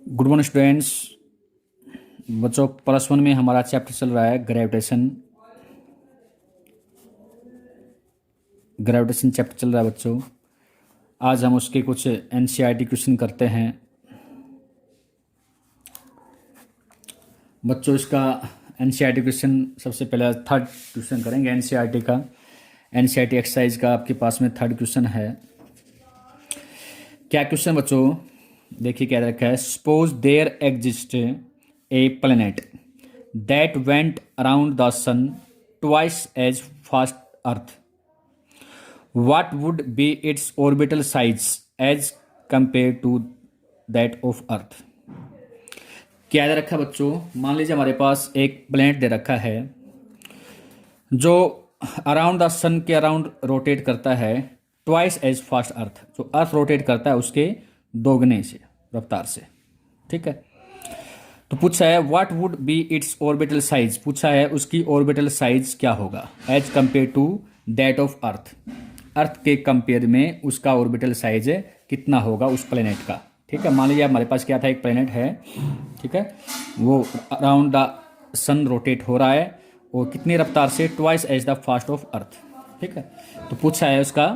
Good morning students. बच्चों, +1 में हमारा चैप्टर चल रहा है ग्रेविटेशन। ग्रेविटेशन चैप्टर चल रहा है बच्चों। आज हम उसके कुछ एनसीईआरटी क्वेश्चन करते हैं। बच्चों, इसका एनसीईआरटी क्वेश्चन सबसे पहले थर्ड क्वेश्चन करेंगे एनसीईआरटी का। एनसीईआरटी एक्सरसाइज का आपके पास में थर्ड क्वेश्चन है। क्या क्वेश्चन बच्चों? देखिए क्या रखा है। Suppose there exist a planet that went around the sun twice as fast Earth. What would be its orbital size as compare to that of Earth. क्या दे रखा है बच्चों? मान लीजिए हमारे पास एक प्लेनेट दे रखा है जो अराउंड द सन के अराउंड रोटेट करता है ट्वाइस एज फास्ट अर्थ। जो अर्थ रोटेट करता है उसके दोगुने से रफ्तार से। ठीक है, तो पूछा है what would be its orbital size. पूछा है उसकी ऑर्बिटल साइज क्या होगा as compare to that of earth. Earth के कंपेयर में उसका ऑर्बिटल साइज कितना होगा उस प्लेनेट का। ठीक है, मान लीजिए हमारे पास क्या था, एक प्लेनेट है। ठीक है, वो अराउंड द सन रोटेट हो रहा है और कितनी रफ्तार से? Twice as the fast of Earth. ठीक है, तो पूछा है उसका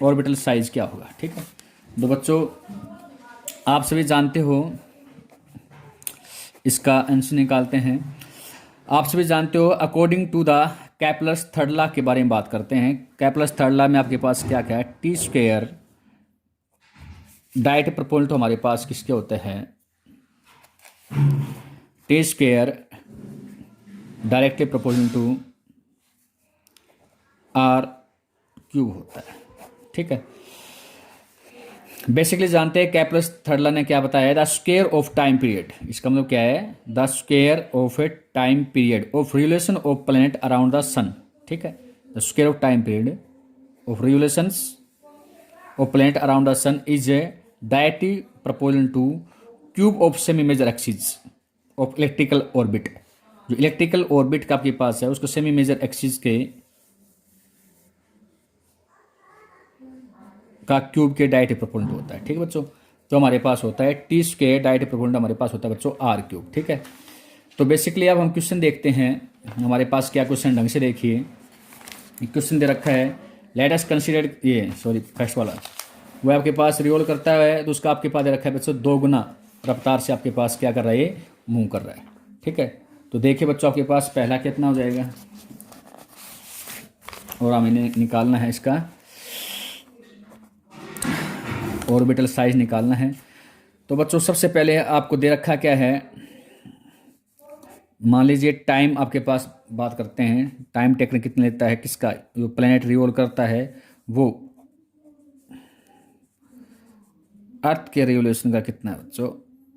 ऑर्बिटल साइज क्या होगा। ठीक है, तो बच्चों आप सभी जानते हो, इसका आंसर निकालते हैं। आप सभी जानते हो according to the Kepler's third law के बारे में बात करते हैं। कैपलर्स थर्ड लॉ में आपके पास क्या क्या है? T square direct proportional to हमारे पास किसके होते हैं? T square directly proportional to R cube होता है। ठीक है, बेसिकली जानते हैं कैपलर्स थर्ड लॉ ने क्या बताया है? The square of time period. इसका मतलब क्या है? The square of a time period of revolution of planet around the sun. ठीक है, the square of time period of revolutions of planet around the sun is a directly proportional to cube of semi major axis of electrical orbit. जो electrical orbit का आपके पास है उसको semi major axis के का cube के direct proportional होता है। ठीक है बच्चों, तो हमारे पास होता है टी स्क्वायर डायरेक्ट प्रोपोर्शनल हमारे पास होता है बच्चों आर क्यूब। ठीक है, तो बेसिकली अब हम क्वेश्चन देखते हैं हमारे पास क्या क्वेश्चन। ढंग से देखिए, क्वेश्चन दे रखा है लेट अस कंसीडर फर्स्ट वाला वो आपके पास रिवॉल्व करता है तो उसका आपके पास दे रखा है बच्चों 2 गुना रफ्तार से आपके पास क्या कर रहा है? ये मूव कर रहा है। ठीक है, तो देखिए बच्चों आपके पास पहला कितना हो जाएगा और हमें निकालना है इसका ऑर्बिटल साइज निकालना है। तो बच्चों सबसे पहले आपको दे रखा क्या है? मान लीजिए टाइम आपके पास बात करते हैं। टाइम टेकन कितना लेता है किसका? जो प्लैनेट रिवॉल्व करता है वो अर्थ के रिवोल्यूशन का कितना है बच्चों?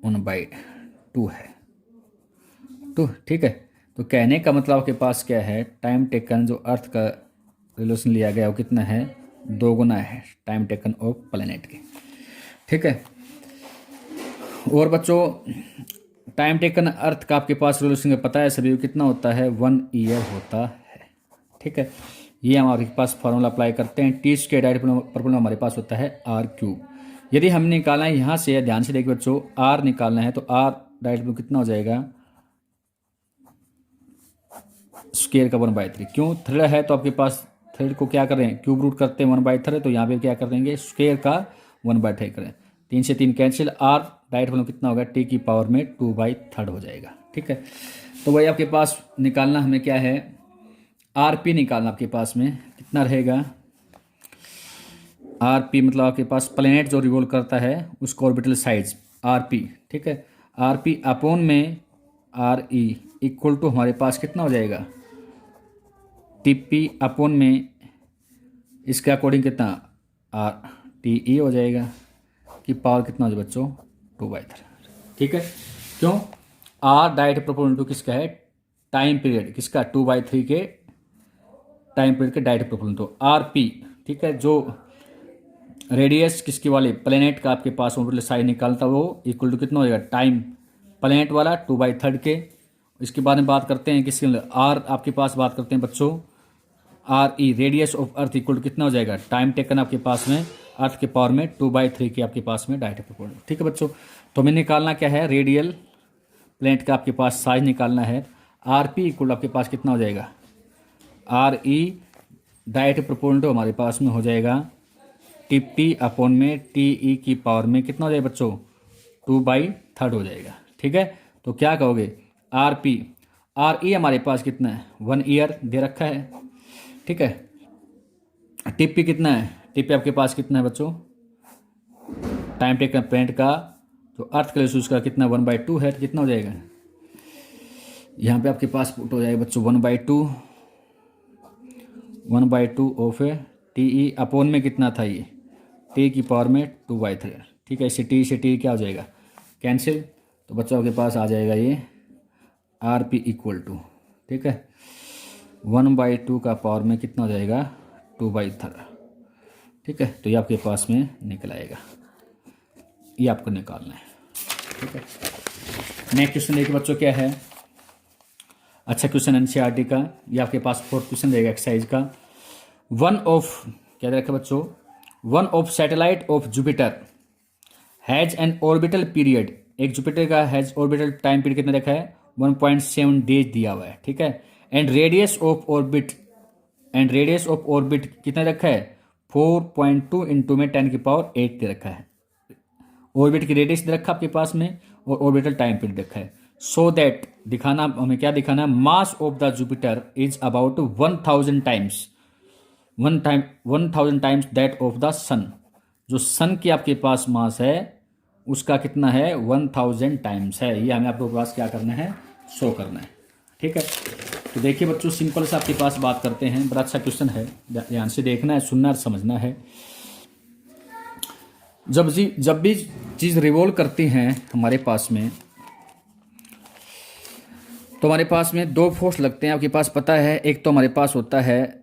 1/2 है। तो ठीक है, तो कहने का मतलब आपके पास क्या है? टाइम टेकन जो अर्थ का रिवोल्यूशन लिया गया वो कितना है? 2 गुना है टाइम टेकन ऑफ प्लैनेट के। ठीक है, और बच्चों टाइम टेकन अर्थ का आपके पास रिवोल्यूशन का पता है सभी को कितना होता है? 1 ईयर होता है। ठीक है, ये हमारे पास फॉर्मूला अप्लाई करते हैं। टी स्क्वायर डायरेक्ट प्रोपोर्शनल हमारे पास होता है आर क्यूब। यदि हमने निकालना है यहाँ से, ध्यान से देखिए बच्चों, आर निकालना है तो आर डायरेक्ट कितना हो जाएगा? स्क्वायर का 1/3। क्यों? थ्रेड है तो आपके पास थ्रेड को क्या कर रहे हैं? क्यूब रूट करते हैं 1/3, तो यहाँ पे क्या कर देंगे? स्क्वायर का 1/3 करें। 3 से 3 कैंसिल। आर डायरेक्ट मतलब कितना होगा? टी की पावर में 2/3 हो जाएगा। ठीक है, तो वही आपके पास निकालना हमें क्या है? आर पी निकालना आपके पास में कितना रहेगा? आर पी मतलब आपके पास प्लैनेट जो रिवॉल्व करता है उसका ऑर्बिटल साइज आर पी। ठीक है, आर पी अपॉन में आर ई इक्वल टू हमारे पास कितना हो जाएगा? टी पी अपॉन में इसके अकॉर्डिंग कितना? आर टी ई हो जाएगा कि पावर कितना हो जाएगा बच्चों? 2/3। ठीक है, क्यों? आर डायरेक्ट प्रोपोर्शनल टू किसका है? टाइम पीरियड किसका? 2/3 के टाइम पीरियड के direct proportional to R P. ठीक है, जो रेडियस किसकी वाली प्लेनेट का आपके पास ऑर्बिटल साइज निकालता वो इक्वल टू कितना हो जाएगा? टाइम प्लेनेट वाला 2/3 के। इसके बारे में बात करते हैं किसके? आर आपके पास बात करते हैं बच्चों R E radius of Earth equal to कितना हो जाएगा? टाइम टेकन आपके पास में अर्थ के पावर में 2/3 की आपके पास में डायरेक्ट प्रोपोर्शनल। ठीक है बच्चों, तो हमें निकालना क्या है, रेडियल प्लेनेट का आपके पास साइज निकालना है। आर पी इक्वल आपके पास कितना हो जाएगा, R E direct proportional to हमारे पास में हो जाएगा टी अपॉन में टी ई की पावर में कितना हो जाएगा बच्चों, 2/3 हो जाएगा। ठीक है, तो क्या कहोगे, आर पी, आर ई हमारे पास कितना है, 1 ईयर दे रखा है। ठीक है, टीपी कितना है, टीपी आपके पास कितना है बच्चों, टाइम टेकन प्लेनेट का जो अर्थ का उसका कितना 1/2 है, तो कितना हो जाएगा, यहाँ पे आपके पास पुट हो जाएगा बच्चों 1/2 ऑफ टी ई अपॉन में कितना था ये, टी की पावर में 2/3। ठीक है, इसे टी क्या हो जाएगा, कैंसिल, तो बच्चों आपके पास आ जाएगा ये आर पी इक्वल टू, ठीक है, 1/2 का पावर में कितना हो जाएगा 2/3। ठीक है, तो ये आपके पास में निकल आएगा, ये आपको निकालना है। ठीक है, नेक्स्ट क्वेश्चन देखिए बच्चों क्या है, अच्छा क्वेश्चन एनसीईआरटी का, ये आपके पास 4th क्वेश्चन रहेगा एक्सरसाइज का। वन ऑफ क्या रखा बच्चों, one of satellite of Jupiter has an orbital period, एक जुपिटर का हैज ऑर्बिटल टाइम पीरियड कितना रखा है, 1.7 डेज दिया हुआ है। ठीक है, and radius of orbit, and radius of orbit कितना रखा है, 4.2 इंटू में 10 की पावर 8 दे रखा है। ऑर्बिट की रेडियस दे रखा है आपके पास में, और ऑर्बिटल टाइम पीरियड रखा है। सो दैट दिखाना, हमें क्या दिखाना है, mass of the Jupiter is about 1000 times, 1000 times that of the sun, जो सन की आपके पास मास है उसका कितना है 1000 टाइम्स है। ये हमें आपके पास क्या करना है, शो करना है। ठीक है, तो देखिए बच्चों सिंपल से आपके पास बात करते हैं, बड़ा अच्छा क्वेश्चन है, ध्यान से देखना है, सुनना और समझना है। जब भी चीज़ रिवॉल्व करती हैं हमारे पास में, तो हमारे पास में 2 फोर्स लगते हैं आपके पास पता है, एक तो हमारे पास होता है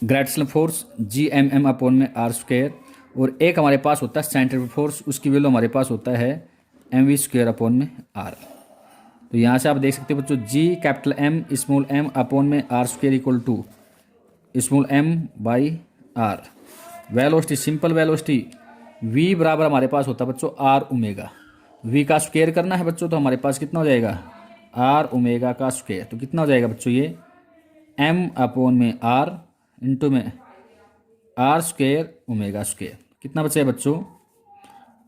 ग्रेविटेशनल फोर्स GMM अपॉन में r², और एक हमारे पास होता है सेंट्रीफ्यूगल फोर्स, उसकी वैल्यू हमारे पास होता है mv² अपॉन में r। तो यहाँ से आप देख सकते हो बच्चों, G capital M small m upon में r² equal to small m by r। Velocity, simple velocity v बराबर हमारे पास होता है बच्चों r ओमेगा, v का स्क्वायर करना है बच्चों, तो हमारे पास कितना हो जाएगा r ओमेगा का स्क्वायर, तो कितना हो जाएगा बच्चों ये m अपॉन में r इंटू में r² ओमेगा स्क्वायर, कितना बचा है बच्चों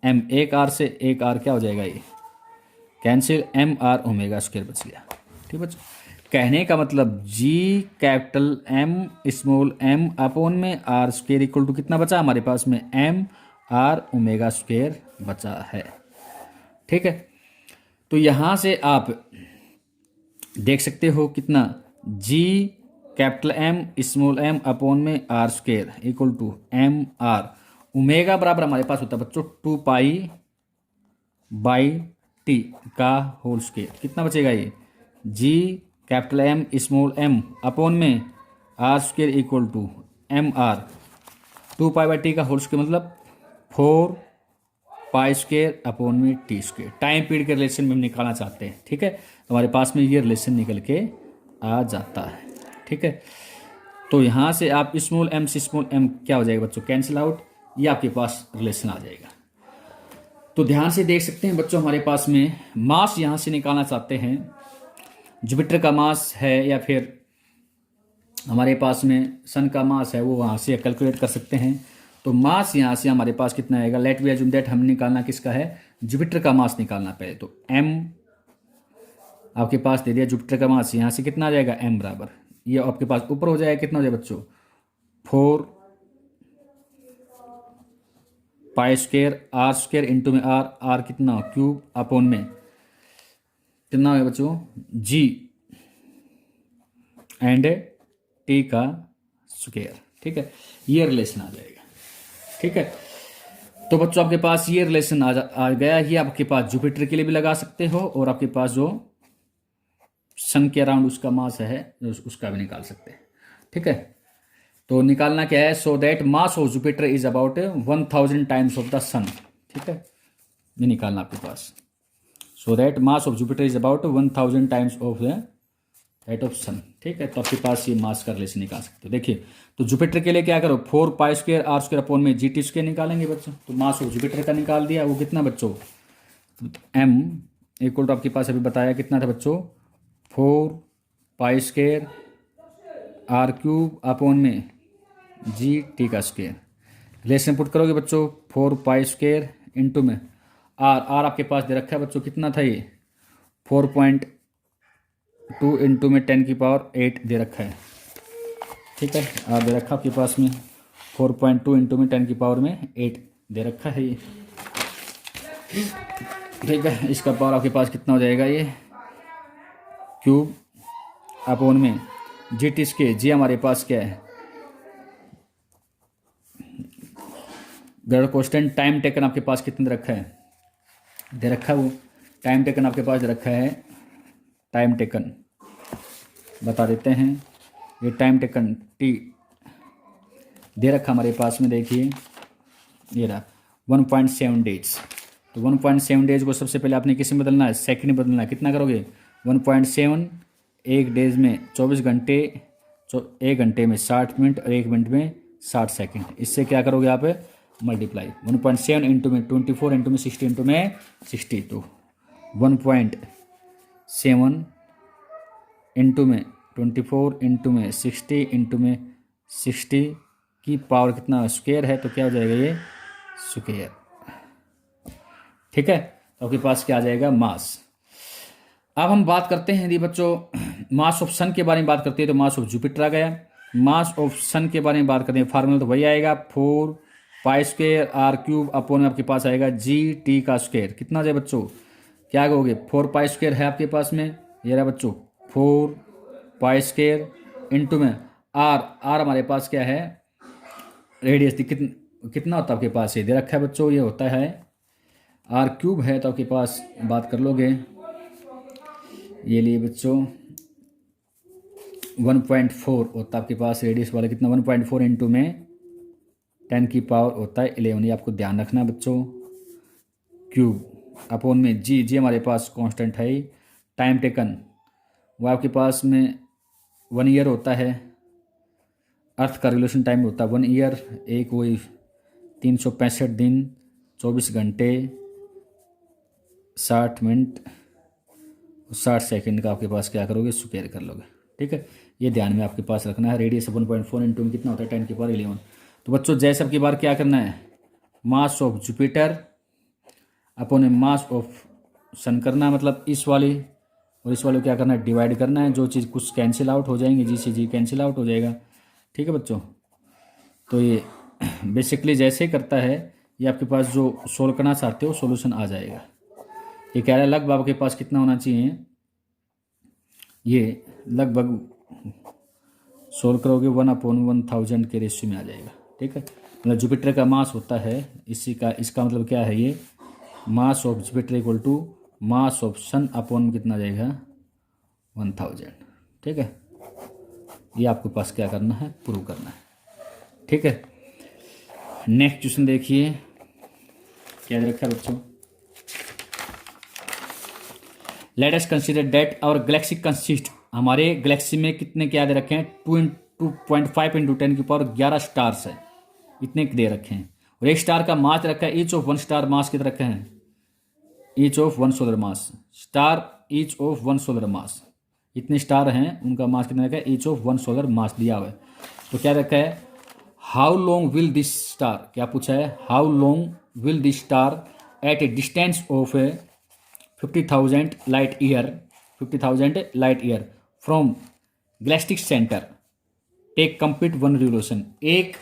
m, एक r से एक r क्या हो जाएगा ये कैंसिल, mr ओमेगा स्क्वायर बच गया। ठीक बच्चों, कहने का मतलब G capital M small m upon में r² इक्वल टू कितना बचा हमारे पास में mr ओमेगा स्क्वायर बचा है। ठीक है, तो यहाँ से आप देख सकते हो कितना G capital M small m upon में r² equal to mr, omega बराबर हमारे पास होता है बच्चों 2π/t का होल स्क्वायर, कितना बचेगा ये G capital M small m upon में r² equal to mr, 2π/t का होल स्क्वायर मतलब 4π² अपॉन में t²। टाइम पीरियड के रिलेशन में हम निकालना चाहते हैं। ठीक है, तो हमारे पास में ये रिलेशन निकल के आ जाता है। ठीक है, तो यहाँ से आप स्मॉल m से स्मॉल m क्या हो जाएगा बच्चों कैंसिल आउट, ये आपके पास रिलेशन आ जाएगा। तो ध्यान से देख सकते हैं बच्चों, हमारे पास में मास यहाँ से निकालना चाहते हैं, जुपिटर का मास है या फिर हमारे पास में सन का मास है, वो वहाँ से कैलकुलेट कर सकते हैं। तो मास यहाँ से हमारे पास कितना आएगा, लेट वी अज्यूम दैट, हम निकालना किसका है, जुपिटर का मास निकालना पहले। तो m आपके पास दे दिया, जुपिटर का मास यहाँ से कितना आ जाएगा m बराबर, ये आपके पास ऊपर हो जाएगा, कितना हो जाएगा बच्चों 4π² r² इंटू में r कितना क्यूब अपॉन में कितना हो गया बच्चों G एंड t का स्क्वायर। ठीक है, ये रिलेशन आ जाएगा। ठीक है, तो बच्चों आपके पास ये रिलेशन आ गया। ये आपके पास जुपिटर के लिए भी लगा सकते हो, और आपके पास जो सन के अराउंड उसका मास है उसका भी निकाल सकते हैं। ठीक है, तो निकालना क्या है, so that mass of Jupiter is about 1000 times of the sun. ठीक है, ये निकालना आपके पास, so that mass of Jupiter is about 1000 times of the that of sun. ठीक है, तो आपके पास ये मास का रिलेशन निकाल सकते हो। देखिए, तो जुपिटर के लिए क्या करो, 4 pi square r square upon में GT स्क्वायर निकालेंगे बच्चों। तो मास ऑफ जुपिटर का निकाल दिया, वो कितना बच्चों, m इक्वल टू आपके पास अभी बताया कितना था बच्चों, 4 पाई स्क्वायर r³ अपॉन में GT का स्क्वायर। रिलेशन पुट करोगे बच्चों, 4 पाई स्क्वायर इंटू में r आपके पास दे रखा है बच्चों, कितना था ये, 4.2 इंटू में 10⁸ दे रखा है। ठीक है, r दे रखा आपके पास में 4.2 इंटू में 10⁸ दे रखा है ये। ठीक है, इसका पावर आपके पास कितना हो जाएगा, ये क्यूब अपॉन में GT स्क्वायर। जी हमारे पास क्या है, क्वेश्चन टाइम टेकन आपके पास कितना दे रखा है, दे रखा है वो टाइम टेकन आपके पास दे रखा है, टाइम टेकन बता देते हैं। ये टाइम टेकन T दे रखा हमारे पास में, देखिए ये रहा 1.7 डेज। तो 1.7 डेज को सबसे पहले आपने किस में बदलना है, सेकंड में बदलना है। कितना करोगे, 1.7 एक डेज में 24 घंटे, 1 घंटे में 60 मिनट और 1 मिनट में 60 सेकंड। इससे क्या करोगे आप, मल्टीप्लाई 1.7 इंटू में 24 इंटू में 60 इंटू में 60, तो 1.7 इंटू में 24 इंटू में 60 इंटू में 60 की पावर कितना स्क्वायर है, तो क्या हो जाएगा ये स्क्वायर। ठीक है, तो आपके पास क्या आ जाएगा, मास। अब हम बात करते हैं यदि बच्चों मास ऑफ सन के बारे में बात करते हैं, तो मास ऑफ जुपिटर आ गया। मास ऑफ सन के बारे में बात करते हैं, फार्मूला तो वही आएगा, 4 पाई स्क्वायर r³ अपॉन में आपके पास आएगा GT का स्क्वायर। कितना आ जाए बच्चों, क्या कहोगे, 4 पाई स्क्वायर है आपके पास में, ये रहा बच्चों 4 पाई स्क्वायर इंटू में r हमारे पास क्या है, रेडियस कितना होता है आपके पास, ये दे रखा है बच्चों, ये होता है r³ है, तो आपके पास बात कर लोगे, ये लिए बच्चों 1.4 होता है आपके पास रेडियस वाला, कितना 1.4 इंटू में 10 की पावर होता है 11। ये आपको ध्यान रखना बच्चों, क्यूब अपॉन में जी हमारे पास कांस्टेंट है। टाइम टेकन वो आपके पास में 1 ईयर होता है, अर्थ का रिवोल्यूशन टाइम होता है 1 ईयर, एक वही 365 दिन 24 घंटे 60 मिनट 60 सेकंड का आपके पास क्या करोगे, स्क्वायर कर लोगे। ठीक है, ये ध्यान में आपके पास रखना है। रेडियस 1.4 इंटू में कितना होता है, 10⁻11। तो बच्चों जैसे आपकी बार क्या करना है, mass of Jupiter upon mass of sun करना है, मतलब इस वाली और इस वाले को क्या करना है, डिवाइड करना है। जो चीज़ कुछ कैंसिल आउट हो जाएंगी, जी से जी कैंसिल आउट हो जाएगा। ठीक है बच्चों, तो ये बेसिकली जैसे करता है, ये आपके पास जो सोल्व करना चाहते हो सॉल्यूशन आ जाएगा। ये कह रहा है लगभग आपके पास कितना होना चाहिए, ये लगभग सोल्व करोगे 1/1000 के रेशियो में आ जाएगा। ठीक है, मतलब जुपिटर का मास होता है इसी का, इसका मतलब क्या है, ये mass of Jupiter equal to mass of sun upon कितना जाएगा 1000। ठीक है, ये आपके पास क्या करना है, प्रूव करना है। ठीक है, नेक्स्ट क्वेश्चन देखिए क्या दे रखा है बच्चों, let us consider that our galaxy consist, हमारे गैलेक्सी में कितने क्या दे रखे हैं, 2.5 इंटू 10 की पावर 11 स्टार्स है, इतने दे रखे हैं। और एक स्टार का मास रखा है, ईच ऑफ 1 स्टार मास कितना रखे हैं, each of 1 solar mass, star each of 1 solar मास, इतने स्टार हैं उनका मास कितना रखा है, ईच ऑफ 1 सोलर मास दिया हुआ है। तो क्या रखा है, how long will this star, क्या पूछा है, how long will this star at a distance of 50,000 light year, 50,000 light year from galactic centre take complete 1 revolution. एक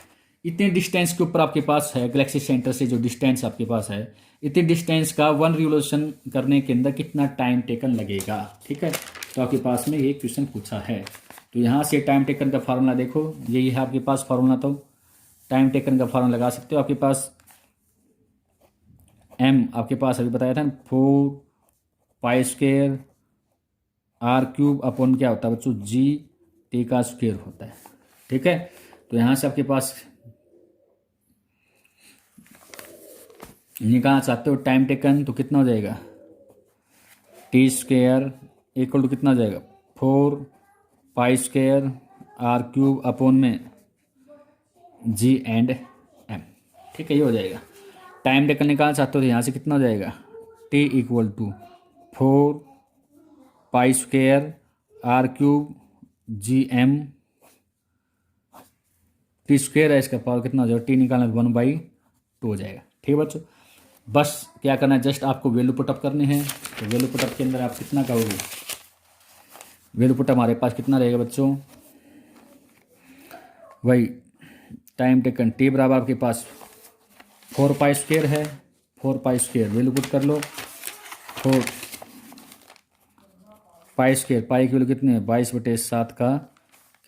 इतने डिस्टेंस के ऊपर आपके पास है, गैलेक्सी सेंटर से जो डिस्टेंस आपके पास है, इतने डिस्टेंस का 1 रिवोल्यूशन करने के अंदर कितना टाइम टेकन लगेगा। ठीक है, तो आपके पास में ये क्वेश्चन पूछा है। तो यहाँ से टाइम टेकन का फार्मूला देखो, यही है आपके पास फार्मूला। तो टाइम टेकन का फार्मूला लगा सकते हो। आपके पास m आपके पास अभी बताया था 4 पाई स्क्वायर r³ अपॉन क्या होता है बच्चों, GT का स्क्वायर होता है। ठीक है, तो यहाँ से आपके पास निकालना चाहते हो टाइम टेकन, तो कितना हो जाएगा, T² इक्वल टू कितना हो जाएगा 4 pi square R cube upon में जी एंड एम। ठीक है, ये हो जाएगा। टाइम टेकन निकालना चाहते हो तो यहाँ से कितना हो जाएगा, T equal to 4 pi square R cube G M, T square है इसका पावर कितना हो जाएगा, टी निकालना 1/2 हो जाएगा। ठीक है बच्चों, बस क्या करना है, जस्ट आपको वैल्यू पुटअप करनी है। तो वैल्यू पुटअप के अंदर आप कितना करोगे, वैल्यू पुटअप हमारे पास कितना रहेगा बच्चों, वही टाइम टेकन टी बराबर आपके पास 4 पाई स्क्वायर है, 4 पाई स्क्वायर वैल्यू पुट कर लो, 4 पाई स्क्वायर, पाई की वैल्यू कितनी है 22/7 का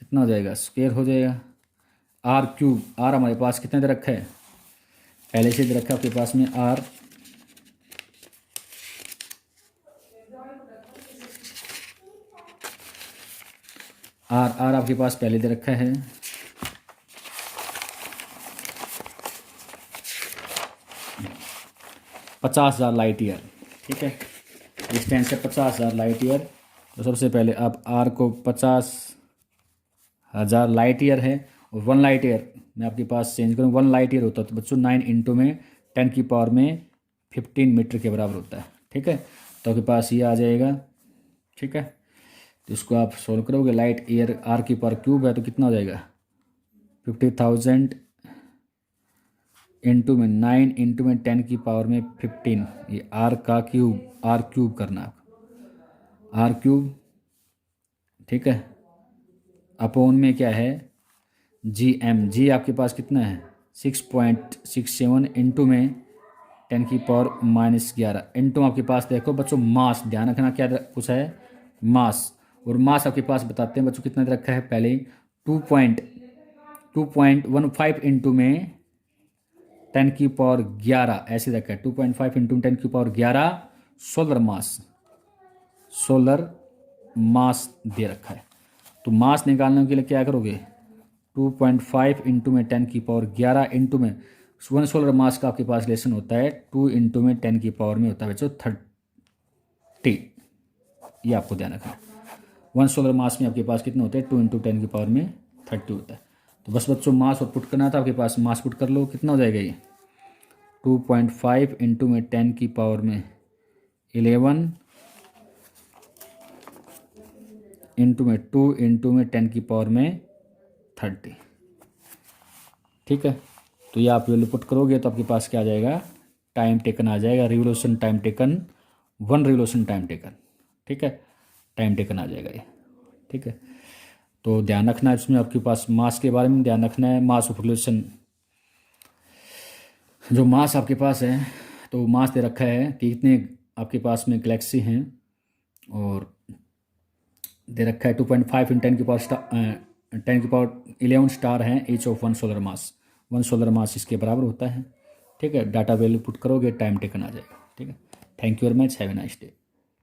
कितना हो जाएगा स्क्वायर हो जाएगा। आर क्यूब, आर हमारे पास कितने दे रखा है, पहले से दे रखा है आपके पास में आर, आर आपके पास पहले दे रखा है 50,000 लाइट ईयर। ठीक है, डिस्टेंस है 50,000 लाइट ईयर। तो सबसे पहले आप आर को 50,000 लाइट ईयर है और 1 लाइट ईयर मैं आपके पास चेंज करूँ, 1 लाइट ईयर होता है तो बच्चों 9 इंटू में 10 की पावर में 15 मीटर के बराबर होता है। ठीक है, तो आपके पास ये आ जाएगा। ठीक है, तो इसको आप सोल्व करोगे, लाइट ईयर आर की पावर क्यूब है तो कितना हो जाएगा 50,000 इंटू में 9 इंटू में 10 की पावर में 15, ये आर का क्यूब, आर क्यूब करना, आर क्यूब। ठीक है, अपॉन में क्या है जी एम, जी आपके पास कितना है 6.67 इंटू में 10 की पावर -11 इंटू आपके पास देखो बच्चों मास, ध्यान रखना क्या कुछ है मास, और मास आपके पास बताते हैं बच्चों कितना रखा है पहले 2.15 इंटू में 10 की पावर 11 ऐसे रखा है, 2.5 इंटू 10 की power 11 solar mass, solar mass दे रखा है। तो मास निकालने के लिए क्या करोगे 2.5 इंटू में 10 की पावर 11 इंटू में 1 सोलर मास का आपके पास रिलेशन होता है 2 इंटू में 10 की पावर में होता है बच्चों 30। ये आपको ध्यान रखना है, 1 सोलर मास में आपके पास कितना होता है 2 इंटू 10 की पावर में 30 होता है। तो बस बच्चों मास और पुट करना था आपके पास, मास पुट कर लो कितना हो जाएगा ये 2.5 इंटू में 10 की पावर में 11 इंटू में 2 इंटू में 10 की पावर में 30। ठीक है, तो ये आप वैल्यू पुट करोगे तो आपके पास क्या आ जाएगा टाइम टेकन आ जाएगा, revolution time taken 1 revolution time taken. ठीक है, टाइम टेकन आ जाएगा ये। ठीक है, तो ध्यान रखना है इसमें आपके पास मास के बारे में ध्यान रखना है, मास ऑफ रिवोल्यूशन, जो मास आपके पास है तो मास दे रखा है कि कितने आपके पास में गैलेक्सी हैं और दे रखा है 2.5 इन 10 की पावर 10 की पावर 11 स्टार हैं each of 1 solar mass, 1 solar मास इसके बराबर होता है। ठीक है, डाटा वैल्यू पुट करोगे टाइम टेकन आ जाएगा। ठीक है, thank you very much, have a nice day.